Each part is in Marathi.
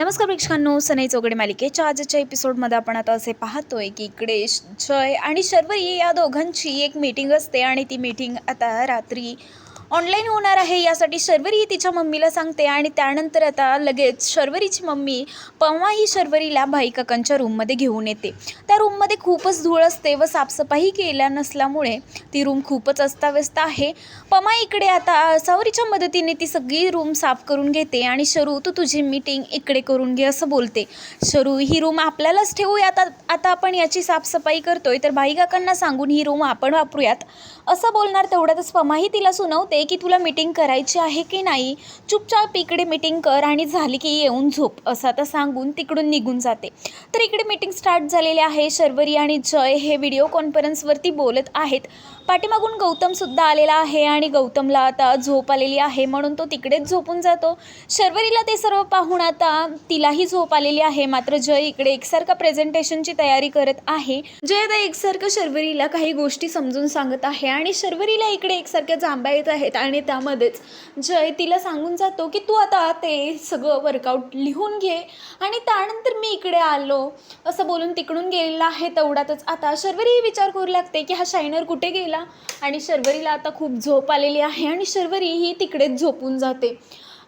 नमस्कार प्रेक्षकांनो, सनई चौघडे मालिकेच्या आजच्या एपिसोडमध्ये आपण आता असे पाहतोय की इकडे जय आणि शर्वरी या दोघांची एक मीटिंग असते आणि ती मीटिंग आता रात्री ऑनलाईन होणार आहे. यासाठी शर्वरी तिच्या मम्मीला सांगते आणि त्यानंतर आता लगेच शर्वरीची मम्मी पमा ही शर्वरीला भाई काकांच्या रूममध्ये घेऊन येते. त्या रूममध्ये खूपच धूळ असते व साफसफाई केल्या नसल्यामुळे ती रूम खूपच अस्ताव्यस्त आहे. पमा इकडे आता सावरीच्या मदतीने ती सगळी रूम साफ करून घेते आणि शरू तू तुझी मीटिंग इकडे करून घे असं बोलते. शरू ही रूम आपल्यालाच ठेवूया, आता आपण याची साफसफाई करतोय तर भाई काकांना सांगून ही रूम आपण वापरूयात असं बोलणार. तेवढ्यातच पमाही तिला सुनवते की तुला मीटिंग करायची आहे की नाही, चुपचाप इकडे मीटिंग कर आणि झाली की येऊन झोप असं आता सांगून तिकडून निघून जाते. तर इकडे मीटिंग स्टार्ट झालेली आहे. शर्वरी आणि जय हे व्हिडिओ कॉन्फरन्सवरती बोलत आहेत. पाठीमागून गौतमसुद्धा आलेला आहे आणि गौतमला आता झोप आलेली आहे म्हणून तो तिकडेच झोपून जातो. शर्वरीला ते सर्व पाहून आता तिलाही झोप आलेली आहे. मात्र जय इकडे एकसारखा प्रेझेंटेशनची तयारी करत आहे. जय आता एकसारखं शर्वरीला काही गोष्टी समजून सांगत आहे आणि शर्वरीला इकडे एकसारख्या जांभ्या येत आहेत आणि त्यामध्येच जय तिला सांगून जातो की तू आता ते सगळं वर्कआउट लिहून घे आणि त्यानंतर मी इकडे आलो असं बोलून तिकडून गेलेला आहे. तेवढ्यातच आता शर्वरी विचार करू लागते की हा शायनर कुठे गेला आणि शर्वरीला आता खूप झोप आलेली आहे आणि शर्वरी ही तिकडेच झोपून जाते.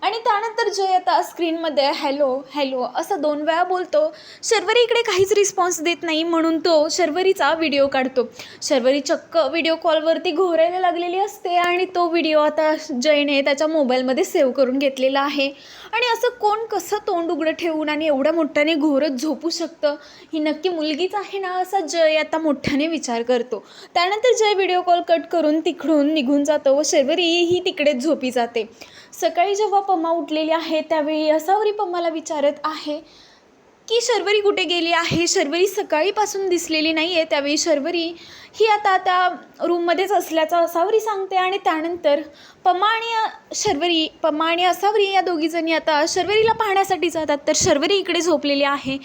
आणि त्यानंतर जय आता स्क्रीनमध्ये हॅलो हॅलो असं 2 वेळा बोलतो. शर्वरी इकडे काहीच रिस्पॉन्स देत नाही म्हणून तो शर्वरीचा व्हिडिओ काढतो. शर्वरी चक्क व्हिडिओ कॉलवरती घोरायला लागलेली असते आणि तो व्हिडिओ आता जयने त्याच्या मोबाईलमध्ये सेव्ह करून घेतलेला आहे. आणि असं कोण कसं तोंड उघडं ठेवून आणि एवढ्या मोठ्याने घोरत झोपू शकतं, ही नक्की मुलगीच आहे ना असा जय आता मोठ्याने विचार करतो. त्यानंतर जय व्हिडिओ कॉल कट करून तिकडून निघून जातो व शर्वरी ही तिकडेच झोपी जाते. सकाळी जेव्हा पमा उठलेली आहे त्यावेळी सावरी पम्माला विचारत आहे की शर्वरी कुठे गेली आहे. शर्वरी सकाळीपासून दिसलेली नाही आहे. त्यावेळी शर्वरी ही आता त्या रूममध्येच असल्याचं सावरी सांगते आणि त्यानंतर पमा आणि सावरी या दोघीजणी आता शर्वरीला पाहण्यासाठी जातात. तर शर्वरी इकडे झोपलेली आहे.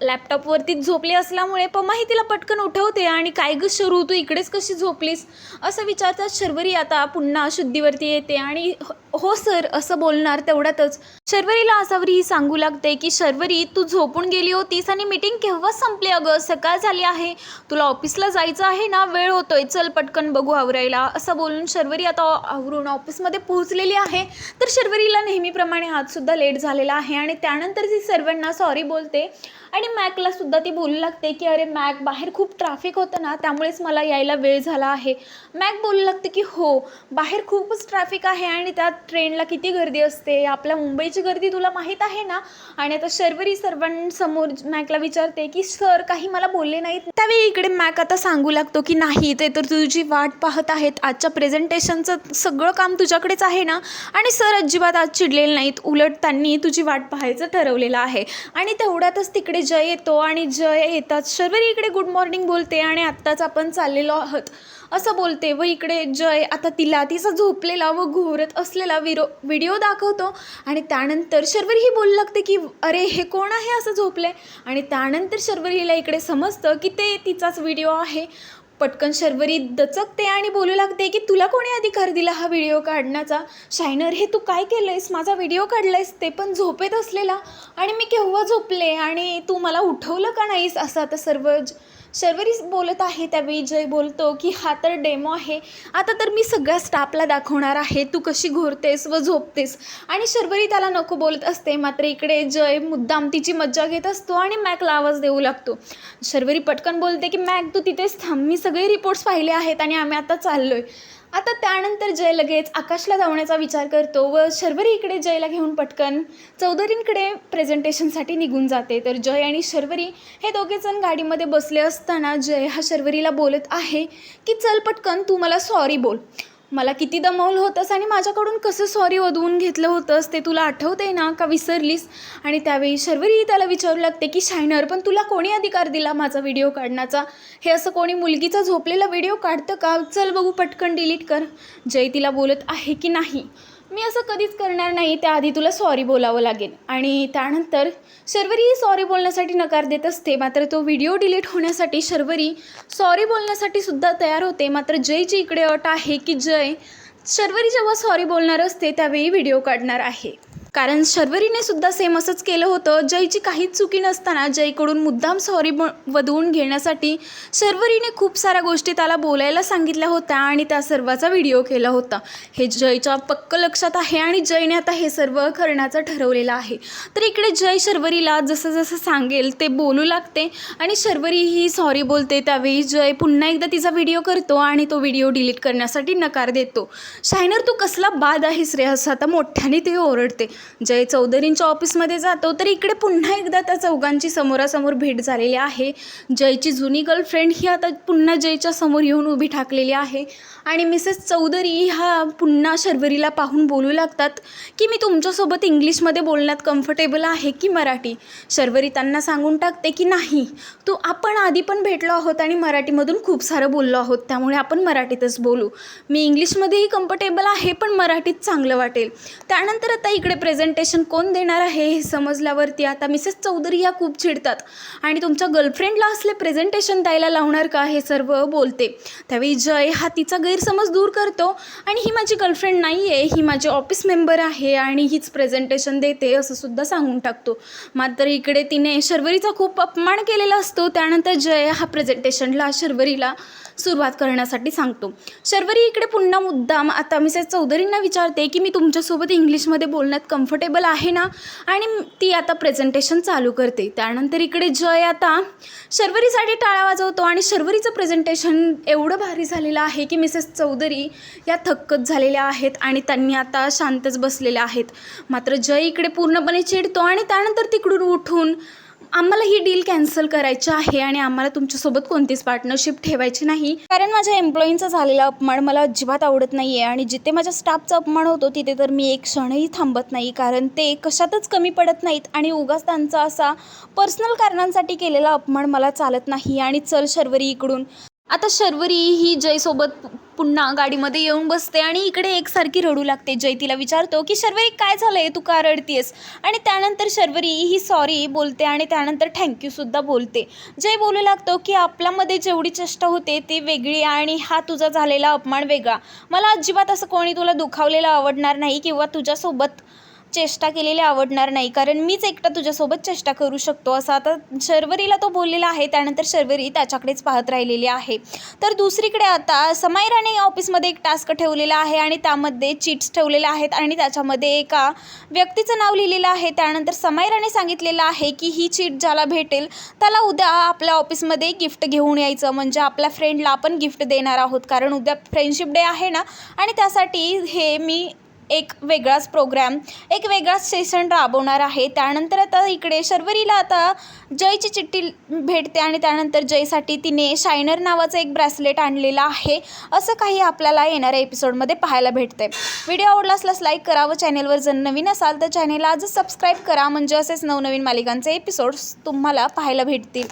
लॅपटॉपवरतीच झोपली असल्यामुळे पमाही तिला पटकन उठवते आणि काय गं शरू तू इकडेच कशी झोपलीस असं विचारतात. शर्वरी आता पुन्हा शुद्धीवरती येते आणि हो सर असं बोलणार. तेवढ्यातच शर्वरीला सावरी ही सांगू लागते की शर्वरी तू झोपून गेली होतीस आणि मीटिंग केव्हा संपली, अगं सकाळ झाली आहे, तुला ऑफिसला जायचं आहे ना, वेळ होतोय, चल पटकन बघू आवरायला असं बोलून शर्वरी आता आवरून ऑफिसमध्ये पोहोचलेली आहे. तर शर्वरीला नेहमीप्रमाणे आजसुद्धा लेट झालेला आहे आणि त्यानंतर ती सर्वांना सॉरी बोलते आणि मॅकला सुद्धा ती बोलू लागते की अरे मॅक बाहेर खूप ट्रॅफिक होतं ना त्यामुळेच मला यायला वेळ झाला आहे. मॅक बोलू लागते की हो बाहेर खूपच ट्रॅफिक आहे आणि त्यात ट्रेनला किती गर्दी असते, आपल्या मुंबईची गर्दी तुला माहीत आहे ना. आणि आता शर्वरी सर्वांसमोर मॅकला विचारते की सर काही मला बोलले नाहीत. त्यावेळी इकडे मॅक आता सांगू लागतो की नाही ते तर तुझी वाट पाहत आहेत, आजच्या प्रेझेंटेशनचं सगळं काम तुझ्याकडेच आहे ना. आणि सर अजिबात आज चिडलेले नाहीत, उलट त्यांनी तुझी वाट पाहायचं ठरवलेलं आहे. आणि तेवढ्यातच तिकडे जय येतो आणि जय येतात शर्वरी इकडे गुड मॉर्निंग बोलते आणि आत्ताच आपण चाललेलो आहोत असं बोलते. व इकडे जय आता तिचा झोपलेला व घोरत असलेला व्हिडिओ दाखवतो आणि त्यानंतर शर्वरी ही बोलू लागते की अरे हे कोण आहे असं झोपले. आणि त्यानंतर शर्वरीला इकडे समजतं की ते तिचाच व्हिडिओ आहे. पटकन शर्वरी दचकते आणि बोलू लागते की तुला कोणी अधिकार दिला हा व्हिडिओ काढण्याचा, शायनर हे तू काय केलंयस, माझा व्हिडिओ काढलायस ते पण झोपेत असलेला, आणि मी केव्हा झोपले आणि तू मला उठवलं का नाहीस असं आता शर्वरी बोलत आहे. त्यावेळी जय बोलतो की हा तर डेमो आहे, आता तर मी सगळ्या स्टाफला दाखवणार आहे तू कशी घोरतेस व झोपतेस. आणि शर्वरी त्याला नको बोलत असते. मात्र इकडे जय मुद्दाम तिची मज्जा घेत असतो आणि मॅकला आवाज देऊ लागतो. शर्वरी पटकन बोलते की मॅक तू तिथेच थांब, मी सगळे रिपोर्ट्स पाहिले आहेत आणि आम्ही आता चाललोय. आता त्यानंतर जय लगेच आकाशला धावण्याचा विचार करतो व शर्वरी इकडे जयला घेऊन पटकन चौधरींकडे प्रेझेंटेशनसाठी निघून जाते. तर जय आणि शर्वरी हे दोघेजण गाडीमध्ये बसले असताना जय हा शर्वरीला बोलत आहे की चल पटकन तू मला सॉरी बोल, मला किती दमवलं होतंस आणि माझ्याकडून कसं सॉरी वधवून घेतलं होतंस ते तुला आठवते ना का विसरलीस. आणि त्यावेळी शर्वरी त्याला विचारू लागते की शायनर पण तुला कोणी अधिकार दिला माझा व्हिडिओ काढण्याचा, हे असं कोणी मुलगीचा झोपलेला व्हिडिओ काढतं का, चल बघू पटकन डिलीट कर. जय तिला बोलत आहे की नाही मी असं कधीच करणार नाही, त्याआधी तुला सॉरी बोलावं लागेल. आणि त्यानंतर शर्वरी ही सॉरी बोलण्यासाठी नकार देत असते. मात्र तो व्हिडिओ डिलीट होण्यासाठी शर्वरी सॉरी बोलण्यासाठी सुद्धा तयार होते. मात्र जयची इकडे अट आहे की जय शर्वरी जेव्हा सॉरी बोलणार असते त्यावेळी व्हिडिओ काढणार आहे. कारण शर्वरीने सुद्धा सेम असंच केलं होतं. जयची काहीच चुकी नसताना जयकडून मुद्दाम सॉरी वधवून घेण्यासाठी शर्वरीने खूप साऱ्या गोष्टी त्याला बोलायला सांगितल्या होत्या आणि त्या सर्वाचा व्हिडिओ केला होता. हे जयच्या पक्क लक्षात आहे आणि जयने आता हे सर्व करण्याचं ठरवलेलं आहे. तर इकडे जय शर्वरीला जसं जसं सांगेल ते बोलू लागते आणि शर्वरी ही सॉरी बोलते. त्यावेळी जय पुन्हा एकदा तिचा व्हिडिओ करतो आणि तो व्हिडिओ डिलीट करण्यासाठी नकार देतो. शायनर तू कसला बाद आहेस रे, असं आता मोठ्याने ते ओरडते. जय चौधरींच्या ऑफिसमध्ये जातो तर इकडे पुन्हा एकदा त्या चौघांची समोरासमोर भेट झालेली आहे. जयची जुनी गर्लफ्रेंड ही आता पुन्हा जयच्या समोर येऊन उभी ठाकलेली आहे आणि मिसेस चौधरी हा पुन्हा शर्वरीला पाहून बोलू लागतात की मी तुमच्यासोबत इंग्लिशमध्ये बोलण्यात कम्फर्टेबल आहे की मराठी. शर्वरी त्यांना सांगून टाकते की नाही, आपण आधी पण भेटलो आहोत आणि मराठीमधून खूप सारं बोललो आहोत, त्यामुळे आपण मराठीतच बोलू. मी इंग्लिशमध्येही कम्फर्टेबल आहे पण मराठीत चांगलं वाटेल. त्यानंतर आता इकडे प्रेझेंटेशन कोण देणार आहे हे समजल्यावरती आता मिसेस चौधरी या खूप चिडतात आणि तुमच्या गर्लफ्रेंडला असले प्रेझेंटेशन द्यायला लावणार का हे सर्व बोलते. त्यावेळी जय हा तिचा गैरसमज दूर करतो आणि ही माझी गर्लफ्रेंड नाही आहे, ही माझी ऑफिस मेंबर आहे आणि हीच प्रेझेंटेशन देते असं सुद्धा सांगून टाकतो. मात्र इकडे तिने शर्वरीचा खूप अपमान केलेला असतो. त्यानंतर जय हा प्रेझेंटेशनला शर्वरीला सुरुवात करण्यासाठी सांगतो. शर्वरी इकडे पुन्हा मुद्दाम आता मिसेस चौधरींना विचारते की मी तुमच्यासोबत इंग्लिशमध्ये बोलण्यात कम्फर्टेबल आहे ना, आणि ती आता प्रेझेंटेशन चालू करते. त्यानंतर इकडे जय आता शर्वरीसाठी टाळ्या वाजवतो आणि शर्वरीचं प्रेझेंटेशन एवढं भारी झालेलं आहे की मिसेस चौधरी या थक्कच झालेल्या आहेत आणि त्यांनी आता शांतच बसलेल्या आहेत. मात्र जय इकडे पूर्णपणे चिडतो आणि त्यानंतर तिकडून उठून आम्हाला ही डील कॅन्सल करायची आहे आणि आम्हाला तुमच्यासोबत कोणतीच पार्टनरशिप ठेवायची नाही, कारण माझ्या एम्प्लॉईंचा झालेला अपमान मला अजिबात आवडत नाही आहे आणि जिथे माझ्या स्टाफचा अपमान होतो तिथे तर मी एक क्षणही थांबत नाही, कारण ते कशातच कमी पडत नाहीत आणि उगाच त्यांचा असा पर्सनल कारणांसाठी केलेला अपमान मला चालत नाही. आणि चल शर्वरी इकडून. आता शर्वरी ही जयसोबत पुन्हा गाडीमध्ये येऊन बसते आणि इकडे एकसारखी रडू लागते. जय तिला विचारतो की शर्वरी काय झालं आहे, तू का रडतीयस? आणि त्यानंतर शर्वरी ही सॉरी बोलते आणि त्यानंतर थँक्यूसुद्धा बोलते. जय बोलू लागतो की आपल्यामध्ये जेवढी चेष्टा होते ती वेगळी आणि हा तुझा झालेला अपमान वेगळा. मला अजिबात असं कोणी तुला दुखावलेलं आवडणार नाही किंवा तुझ्यासोबत चेष्टा केलेली आवडणार नाही, कारण मीच एकटा तुझ्यासोबत चेष्टा करू शकतो असं आता शर्वरीला तो बोललेला आहे. त्यानंतर शर्वरी त्याच्याकडेच पाहत राहिलेली आहे. तर दुसरीकडे आता समायराने ऑफिसमध्ये एक टास्क ठेवलेला आहे आणि त्यामध्ये चीट्स ठेवलेले आहेत आणि त्याच्यामध्ये एका व्यक्तीचं नाव लिहिलेलं आहे. त्यानंतर समायराने सांगितलेलं आहे की ही चीट ज्याला भेटेल त्याला उद्या आपल्या ऑफिसमध्ये गिफ्ट घेऊन यायचं, म्हणजे आपल्या फ्रेंडला आपण गिफ्ट देणार आहोत, कारण उद्या फ्रेंडशिप डे आहे ना, आणि त्यासाठी हे मी एक वेगळाच प्रोग्राम, एक वेगळाच सेशन राबवणार आहे. त्यानंतर आता इकडे शर्वरीला आता जयची चिठ्ठी भेटते आणि त्यानंतर जयसाठी तिने शायनर नावाचं एक ब्रेसलेट आणलेलं आहे. असं काही आपल्याला येणाऱ्या एपिसोडमध्ये पाहायला भेटते. व्हिडिओ आवडला असल्यास लाईक करा व चॅनेलवर जर नवीन असाल तर चॅनेलला आजच सबस्क्राईब करा, म्हणजे असेच नवनवीन मालिकांचे एपिसोड्स तुम्हाला पाहायला भेटतील.